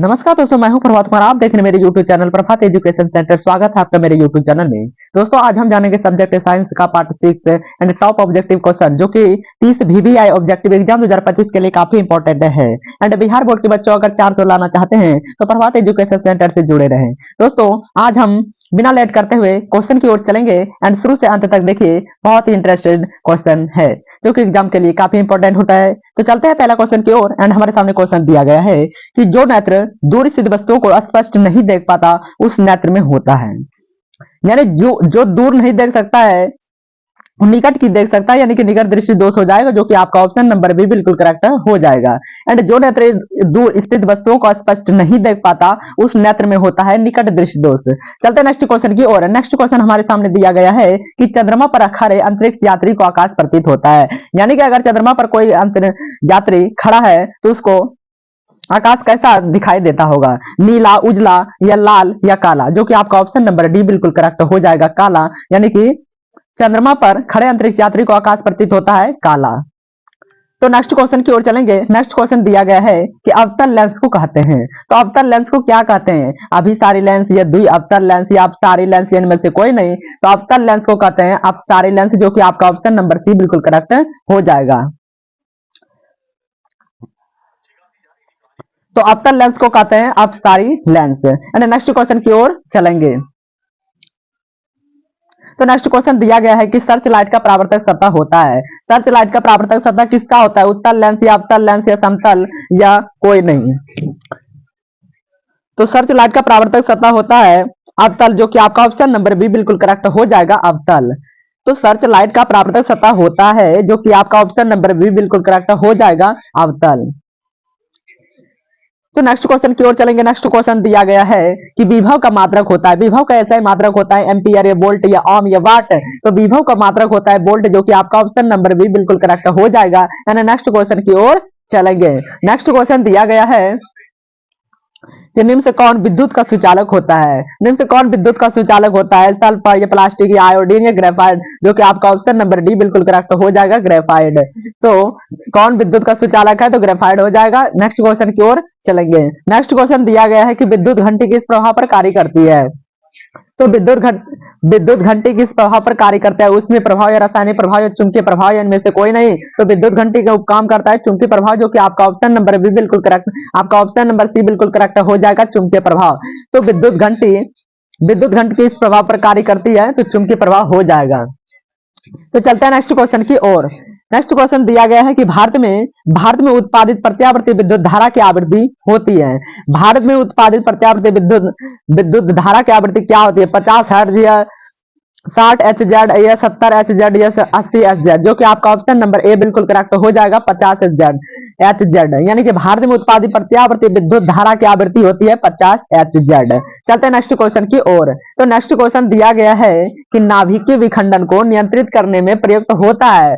नमस्कार दोस्तों, मैं हूं प्रभात कुमार। आप देख रहे हैं मेरे YouTube चैनल प्रभात एजुकेशन सेंटर। स्वागत है आपका मेरे YouTube चैनल में। दोस्तों, आज हम जानेंगे सब्जेक्ट साइंस का part 6 and top objective question, जो कि 30 VBI ऑब्जेक्टिव एग्जाम 2025 के लिए काफी इंपॉर्टेंट है। एंड बिहार बोर्ड के बच्चों अगर 400 लाना चाहते हैं तो प्रभात एजुकेशन सेंटर से जुड़े रहें। दोस्तों, आज हम बिना लेट करते हुए क्वेश्चन की ओर चलेंगे एंड शुरू से अंत तक देखिए, बहुत ही इंटरेस्टेड क्वेश्चन है जो कि एग्जाम के लिए काफी इंपॉर्टेंट होता है। तो चलते हैं पहला क्वेश्चन की ओर। एंड हमारे सामने क्वेश्चन दिया गया है कि जो नेत्र दूर स्थित वस्तुओं को स्पष्ट नहीं देख पाता उस नेत्र में होता है। यानी जो जो दूर नहीं देख सकता है निकट की देख सकता है, यानी कि निकट दृष्टि दोष हो जाएगा, जो कि आपका ऑप्शन नंबर बी बिल्कुल करेक्ट हो जाएगा। एंड जो नेत्र दूर स्थित वस्तुओं को स्पष्ट नहीं देख पाता उस नेत्र में होता है निकट दृष्टि दोष। चलते हैं नेक्स्ट क्वेश्चन की ओर। नेक्स्ट क्वेश्चन हमारे सामने दिया गया है कि चंद्रमा पर खड़े अंतरिक्ष यात्री को आकाश प्रतीत होता है। यानी कि अगर चंद्रमा पर कोई यात्री खड़ा है तो उसको आकाश कैसा दिखाई देता होगा, नीला, उजला या लाल या काला, जो कि आपका ऑप्शन नंबर डी बिल्कुल करेक्ट हो जाएगा, काला। यानी कि चंद्रमा पर खड़े अंतरिक्ष यात्री को आकाश प्रतीत होता है काला। तो नेक्स्ट क्वेश्चन की ओर चलेंगे। नेक्स्ट क्वेश्चन दिया गया है कि अवतल लेंस को कहते हैं। तो अवतल लेंस को क्या कहते हैं? अभिसारी लेंस या द्वि अवतल लेंस या अपसारी लेंस, इनमें से कोई नहीं। तो अवतल लेंस को कहते हैं अपसारी लेंस, जो कि आपका ऑप्शन नंबर सी बिल्कुल करेक्ट हो जाएगा। तो अवतल लेंस को कहते हैं अपसारी लेंस। एंड नेक्स्ट क्वेश्चन की ओर चलेंगे। तो नेक्स्ट क्वेश्चन दिया गया है कि सर्च लाइट का परावर्तक सतह होता है। सर्च लाइट का परावर्तक सतह किसका होता है? उत्तल लेंस या अवतल लेंस या समतल या कोई नहीं। तो सर्च लाइट का परावर्तक सतह होता है अवतल, जो कि आपका ऑप्शन नंबर बी बिल्कुल करेक्ट हो जाएगा, अवतल। तो सर्च लाइट का परावर्तक सतह होता है, जो कि आपका ऑप्शन नंबर बी बिल्कुल करेक्ट हो जाएगा, अवतल। तो नेक्स्ट क्वेश्चन की ओर चलेंगे। नेक्स्ट क्वेश्चन दिया गया है कि विभव का मात्रक होता है। विभव का ऐसा ही मात्रक होता है एम्पियर या वोल्ट या ओम या वाट। तो विभव का मात्रक होता है वोल्ट, जो कि आपका ऑप्शन नंबर बी बिल्कुल करेक्ट हो जाएगा। यानी नेक्स्ट क्वेश्चन की ओर चलेंगे। नेक्स्ट क्वेश्चन दिया गया है कि निम्न से कौन विद्युत का सुचालक होता है? निम्न से कौन विद्युत का सुचालक होता है? सल्फर या प्लास्टिक या आयोडीन या ग्रेफाइट, जो कि आपका ऑप्शन नंबर डी बिल्कुल करेक्ट हो जाएगा, ग्रेफाइट। तो कौन विद्युत का सुचालक है? तो ग्रेफाइट हो जाएगा। नेक्स्ट क्वेश्चन की ओर चलेंगे। नेक्स्ट क्वेश्चन दिया गया है कि विद्युत घंटी किस प्रभाव पर कार्य करती है? तो विद्युत घंटी किस प्रभाव पर कार्य करता है? उसमें प्रभाव या रासायनिक प्रभाव या चुंबकीय प्रभाव, या इनमें से कोई नहीं। तो विद्युत घंटी का काम करता है चुंबकीय प्रभाव, जो कि आपका ऑप्शन नंबर बी बिल्कुल करेक्ट, आपका ऑप्शन नंबर सी बिल्कुल करेक्ट हो जाएगा, चुंबकीय प्रभाव। तो विद्युत घंटी किस प्रभाव पर कार्य करती है? तो चुंबकीय प्रभाव हो जाएगा। तो चलते हैं नेक्स्ट क्वेश्चन की ओर। नेक्स्ट क्वेश्चन दिया गया है कि भारत में उत्पादित प्रत्यावर्ती विद्युत धारा की आवृत्ति होती है। भारत में उत्पादित प्रत्यावर्ती विद्युत धारा की आवृत्ति क्या होती है? 50 हर्ट्ज या 60 HZ या 70 HZ या 80 HZ, जो कि आपका ऑप्शन नंबर ए बिल्कुल करेक्ट हो जाएगा, 50 HZ। यानी कि भारत में उत्पादित प्रत्यावर्ती विद्युत धारा की आवृत्ति होती है 50 HZ। चलते हैं नेक्स्ट क्वेश्चन की ओर। तो नेक्स्ट क्वेश्चन दिया गया है कि नाभिकीय विखंडन को नियंत्रित करने में प्रयुक्त होता है।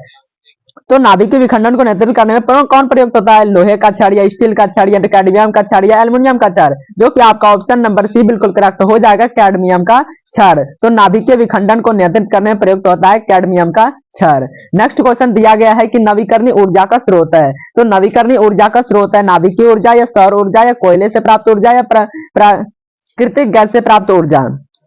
तो नाभिकीय विखंडन को नियंत्रित करने में कौन प्रयुक्त होता है? लोहे का छड़ या स्टील का छड़ या कैडमियम का छड़ या एल्युमिनियम का छड़, जो कि आपका ऑप्शन नंबर सी बिल्कुल करेक्ट हो जाएगा, कैडमियम का छड़। तो नाभिकीय विखंडन को नियंत्रित करने में प्रयुक्त होता है कैडमियम का छड़। नेक्स्ट क्वेश्चन दिया गया है कि नवीकरणीय ऊर्जा का स्रोत है। तो नवीकरणीय ऊर्जा का स्रोत है नाभिकीय ऊर्जा या सौर ऊर्जा या कोयले से प्राप्त ऊर्जा या प्राकृतिक गैस से प्राप्त ऊर्जा।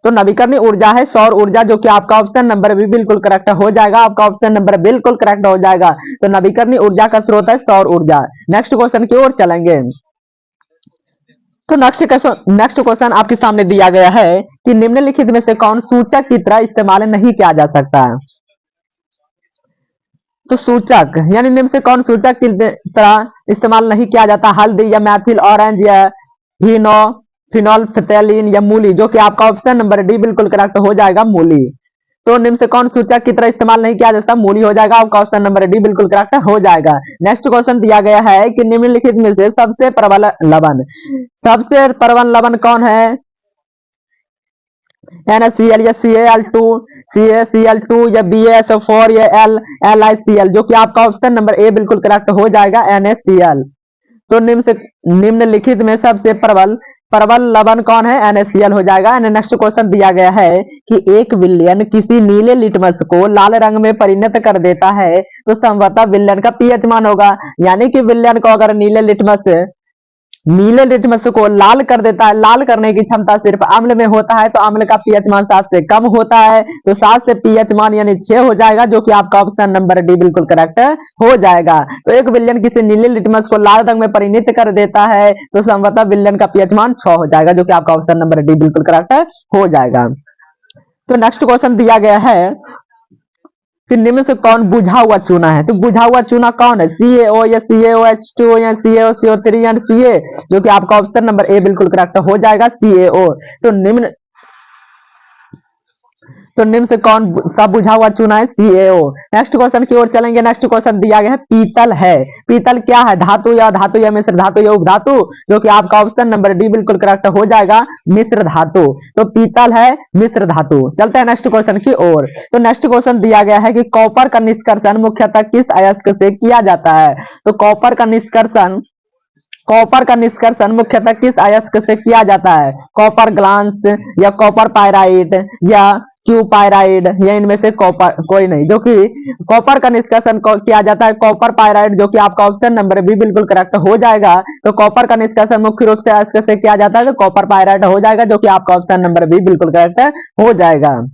तो नवीकरणीय ऊर्जा है सौर ऊर्जा, जो कि आपका ऑप्शन नंबर भी बिल्कुल करेक्ट हो जाएगा, आपका ऑप्शन नंबर बिल्कुल करेक्ट हो जाएगा। तो नवीकरणीय ऊर्जा का स्रोत है सौर ऊर्जा। नेक्स्ट क्वेश्चन की ओर चलेंगे। तो नेक्स्ट क्वेश्चन आपके सामने दिया गया है कि निम्नलिखित में से कौन सूचक की तरह इस्तेमाल नहीं किया जा सकता है? तो सूचक यानी निम्न से कौन सूचक की तरह इस्तेमाल नहीं किया जाता? हल्दी या मैथिल ऑरेंज या फिनोल्फथेलिन या मूली, जो कि आपका ऑप्शन नंबर डी बिल्कुल करेक्ट हो जाएगा, मूली। तो निम्न से कौन सूचक की तरह इस्तेमाल नहीं किया जाता? मूली हो जाएगा, आपका ऑप्शन नंबर डी बिल्कुल करेक्ट हो जाएगा। नेक्स्ट क्वेश्चन दिया गया है कि निम्नलिखित में से सबसे प्रबल लवण कौन है? NaCl या CaCl2 या BaSO4 या LiCl, जो कि आपका ऑप्शन नंबर ए बिल्कुल करेक्ट हो जाएगा, NaCl। तो निम्नलिखित में सबसे प्रबल लवण कौन है? NaCl हो जाएगा। नेक्स्ट क्वेश्चन दिया गया है कि एक विलयन किसी नीले लिटमस को लाल रंग में परिणत कर देता है, तो संभवतः विलयन का pH मान होगा। यानी कि विलयन को अगर नीले लिटमस नीले लिटमस को लाल कर देता है। लाल करने की क्षमता सिर्फ अम्ल में होता है, तो अम्ल का पीएच मान 7 से कम होता है, तो 7 से पीएच मान यानी 6 हो जाएगा, जो कि आपका ऑप्शन नंबर डी बिल्कुल करेक्ट हो जाएगा। तो एक विलयन किसी नीले लिटमस को लाल रंग में परिणत कर देता है, तो संभवतः विलयन का पीएच मान 6 हो जाएगा, जो कि आपका ऑप्शन नंबर डी बिल्कुल करेक्ट हो जाएगा। तो नेक्स्ट क्वेश्चन दिया गया है कि निम्न से कौन बुझा हुआ चूना है। तो बुझा हुआ चूना कौन है, CaO या CaOH2 या CaOCO3 या Ca, जो कि आपका ऑप्शन नंबर ए बिल्कुल करेक्ट हो जाएगा, CaO। तो निम्न से कौन सा बुझा हुआ चूना है, CaO। नेक्स्ट क्वेश्चन की ओर चलेंगे। नेक्स्ट क्वेश्चन दिया गया है पीतल है। पीतल क्या है, धातु या मिश्र धातु या उपधातु, जो कि आपका ऑप्शन नंबर डी बिल्कुल करेक्ट हो जाएगा, मिश्र धातु। तो पीतल है मिश्र धातु। चलते हैं नेक्स्ट क्वेश्चन की ओर। तो नेक्स्ट क्वेश्चन दिया गया है कि कॉपर का निष्कर्षण मुख्यतः किस अयस्क से किया जाता है। तो कॉपर का निष्कर्षण मुख्यतः किस अयस्क से किया जाता है, कॉपर ग्लास या कॉपर पायराइट या क्यू पायराइड, या इनमें से कॉपर कोई नहीं। जो कि कॉपर का निष्कर्षण किया जाता है कॉपर पायराइड, जो कि आपका ऑप्शन नंबर बी बिल्कुल करेक्ट हो जाएगा। तो कॉपर का निष्कर्षण मुख्य रूप से अयस्क से किया जाता है, तो कॉपर पायराइड हो जाएगा, जो कि आपका ऑप्शन नंबर बी बिल्कुल करेक्ट हो जाएगा।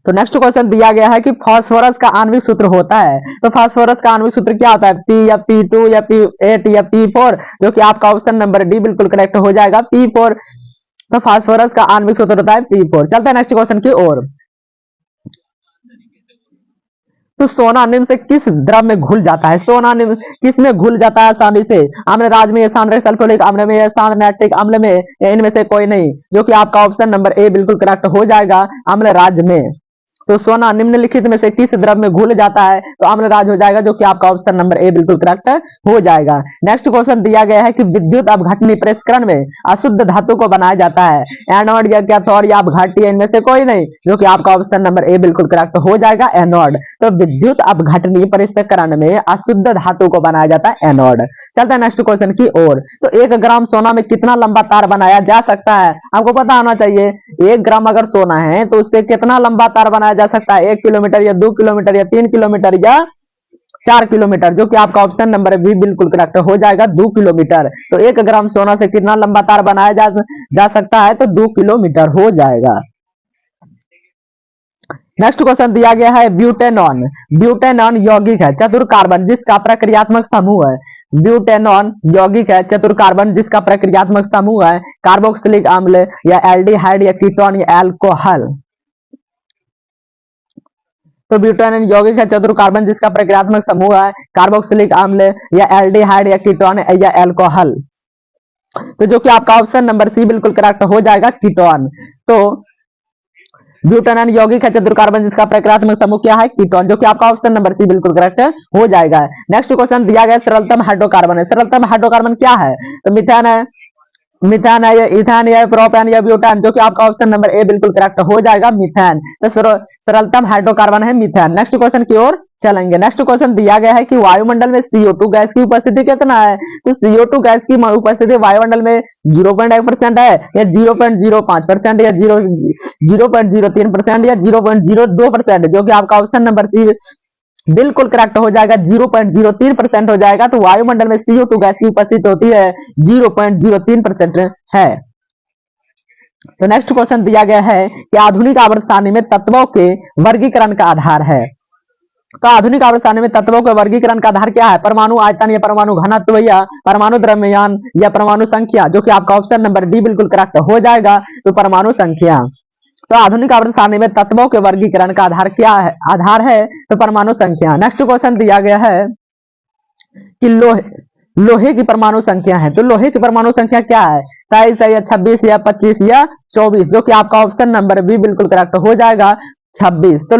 तो नेक्स्ट क्वेश्चन दिया गया है कि फास्फोरस का आणविक सूत्र होता है। तो फास्फोरस का आणविक सूत्र क्या होता है, P या P2 या P8 या P4, जो कि आपका ऑप्शन नंबर डी बिल्कुल करेक्ट हो जाएगा, P4। तो फास्फोरस का आणविक सूत्र होता है P4। चलते हैं नेक्स्ट क्वेश्चन की ओर। तो सोना निम्न से किस द्रव में घुल जाता है, सोना निम्न किस में घुल जाता है आसानी से, अम्लराज में, सांद्र सल्फ्यूरिक अम्ल में, सांद्र नाइट्रिक अम्ल में, इनमें से कोई नहीं, जो कि आपका ऑप्शन नंबर ए बिल्कुल करेक्ट हो जाएगा, अम्लराज में। तो सोना निम्नलिखित में से किस द्रव में घुल जाता है, तो अम्लराज हो जाएगा, जो कि आपका ऑप्शन नंबर ए बिल्कुल करेक्ट हो जाएगा। नेक्स्ट क्वेश्चन दिया गया है कि विद्युत अपघटनी प्रसंस्करण में अशुद्ध धातु को बनाया जाता है, एनोड या कैथोड या अपघट्य, इनमें से कोई नहीं, जो कि आपका ऑप्शन नंबर ए बिल्कुल करेक्ट हो जाएगा, एनोड। तो विद्युत अपघटनी प्रसंस्करण में अशुद्ध धातु को बनाया जाता है, एनोड। चलते हैं नेक्स्ट क्वेश्चन की ओर। तो 1 ग्राम सोना में कितना लंबा तार बनाया जा सकता है, आपको पता होना चाहिए। 1 ग्राम अगर सोना है तो उससे कितना लंबा तार बनाया जा सकता है, 1 किलोमीटर या 2 किलोमीटर या 3 किलोमीटर या 4 किलोमीटर, जो कि आपका ऑप्शन नंबर बी बिल्कुल करेक्ट हो जाएगा, 2 किलोमीटर। तो 1 ग्राम सोना से कितना लंबा तार बनाया जा सकता है, तो 2 किलोमीटर हो जाएगा। नेक्स्ट क्वेश्चन दिया गया है ब्यूटेनॉन। ब्यूटेनॉन यौगिक है चतुर कार्बन जिसका प्रक्रियात्मक समूह है, ब्यूटेनॉन यौगिक है चतुर कार्बन जिसका प्रक्रियात्मक समूह है कार्बोक्सिलिक अम्ल या एल्डिहाइड या कीटोन या अल्कोहल। तो ब्यूटेनॉन यौगिक है चतुर कार्बन जिसका प्रक्रियात्मक समूह है कार्बोक्सिलिक अम्ल या एल्डिहाइड या कीटोन या अल्कोहल। तो जो कि आपका ऑप्शन नंबर सी बिल्कुल करेक्ट हो जाएगा, कीटोन। तो ब्यूटेनॉन यौगिक है चतुर कार्बन जिसका प्रक्रियात्मक समूह क्या है, कीटोन, जो कि आपका ऑप्शन नंबर सी बिल्कुल करेक्ट हो जाएगा। नेक्स्ट क्वेश्चन दिया गया सरलतम हाइड्रोकार्बन है। सरलतम हाइड्रोकार्बन क्या है, तो मिथेन है, मिथेन है या इथेन या प्रोपेन या ब्यूटान, जो कि आपका ऑप्शन नंबर ए बिल्कुल करेक्ट हो जाएगा, मिथेन। तो सरलतम हाइड्रोकार्बन है मिथेन। नेक्स्ट क्वेश्चन की ओर चलेंगे। नेक्स्ट क्वेश्चन दिया गया है कि वायुमंडल में CO2 गैस की उपस्थिति कितना है। तो CO2 गैस की उपस्थिति वायुमंडल में 0.1% है या 0.05% या 0.03% या 0.02%, जो कि आपका ऑप्शन नंबर सी बिल्कुल करेक्ट हो जाएगा, 0.03% हो जाएगा। तो वायुमंडल में CO2 गैस की उपस्थिति होती है 0.03% है। तो नेक्स्ट क्वेश्चन दिया गया है कि आधुनिक आवर्त सारणी में तत्वों के वर्गीकरण का आधार है। तो आधुनिक आवर्त सारणी में तत्वों के वर्गीकरण का आधार क्या है, परमाणु आयतन या परमाणु घनत्व या परमाणु द्रव्यमान या परमाणु संख्या, जो कि आपका ऑप्शन नंबर डी बिल्कुल करेक्ट हो जाएगा, तो परमाणु संख्या। तो आधुनिक आवर्त सारणी में तत्वों के वर्गीकरण का आधार क्या है, आधार है तो परमाणु संख्या। नेक्स्ट क्वेश्चन दिया गया है कि लोहे की परमाणु संख्या है। तो लोहे की परमाणु संख्या क्या है, 23 या 26 या 25 या 24, जो कि आपका ऑप्शन नंबर बी बिल्कुल करेक्ट हो जाएगा, 26। तो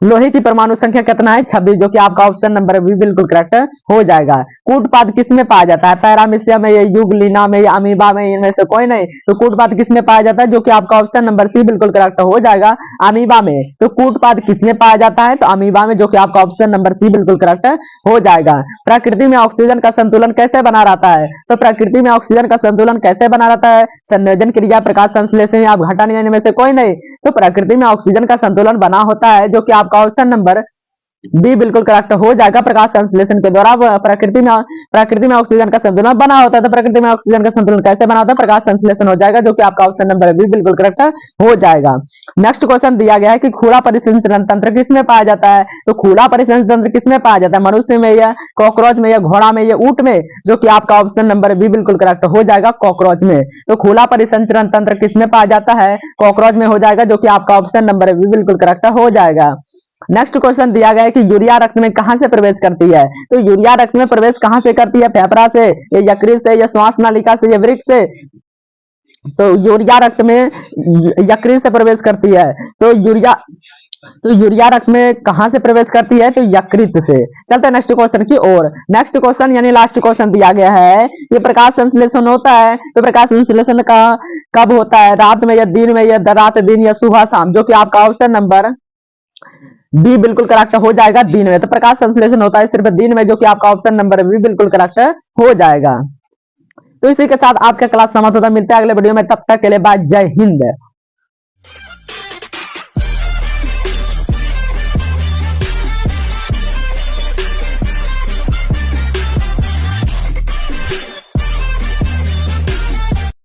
लोहे की परमाणु संख्या कितना है, 26, जो कि आपका ऑप्शन नंबर बी बिल्कुल करेक्ट हो जाएगा। कूटपाद किस में पाया जाता है, पैरामीशियम में या यूग्लिना में या अमीबा में, इनमें से कोई नहीं। तो कूटपाद किस में पाया जाता है, जो कि आपका ऑप्शन नंबर सी बिल्कुल करेक्ट हो जाएगा, अमीबा में। तो कूटपाद किस में पाया जाता है, तो अमीबा में, जो कि आपका ऑप्शन नंबर सी बिल्कुल करेक्ट हो जाएगा। प्रकृति में ऑक्सीजन का संतुलन कैसे बना रहता है, तो प्रकृति में ऑक्सीजन का संतुलन कैसे बना रहता है, संयोजन क्रिया, प्रकाश संश्लेषण या अपघटन, इनमें से कोई नहीं। तो प्रकृति में ऑक्सीजन का संतुलन बना होता है, जो कि आपका ऑप्शन नंबर बी बिल्कुल करेक्ट हो जाएगा। प्रकाश संश्लेषण के द्वारा प्रकृति में ऑक्सीजन का संतुलन बना होता है। तो प्रकृति में ऑक्सीजन का संतुलन कैसे बना होता है? प्रकाश संश्लेषण हो जाएगा, जो कि आपका ऑप्शन नंबर बी बिल्कुल करेक्ट हो जाएगा। नेक्स्ट क्वेश्चन दिया गया है कि खुला परिसंचरण तंत्र किसमें पाया जाता है? तो खुला परिसंचरण तंत्र किसमें पाया जाता है? मनुष्य में या कॉकरोच में या घोड़ा में या ऊंट में? जो कि आपका ऑप्शन नंबर बी बिल्कुल करेक्ट हो जाएगा, कॉकरोच में। तो खुला परिसंचरण तंत्र किसमें पाया जाता है? कॉकरोच में हो जाएगा, जो कि आपका ऑप्शन नंबर बी बिल्कुल करेक्ट हो जाएगा। नेक्स्ट क्वेश्चन दिया गया है कि यूरिया रक्त में कहां से प्रवेश करती है? तो यूरिया रक्त में प्रवेश कहां से करती है? फेफड़ा से या यकृत से या श्वास नालिका से या वृक्क से? तो यूरिया रक्त में यकृत से प्रवेश करती है। तो यूरिया रक्त में कहां से प्रवेश करती है? तो यकृत से। चलते हैं नेक्स्ट क्वेश्चन की ओर। नेक्स्ट क्वेश्चन यानी लास्ट क्वेश्चन दिया गया है कि प्रकाश संश्लेषण होता है, तो प्रकाश संश्लेषण का कब होता है? रात में या दिन में या रात दिन या सुबह शाम? जो कि आपका ऑप्शन नंबर बी बिल्कुल करेक्ट हो जाएगा, दिन में। तो प्रकाश संश्लेषण होता है सिर्फ दिन में, जो कि आपका ऑप्शन नंबर बी बिल्कुल करेक्ट हो जाएगा। तो इसी के साथ आज का क्लास समाप्त होता है। मिलते हैं अगले वीडियो में, तब तक के लिए बाय, जय हिंद।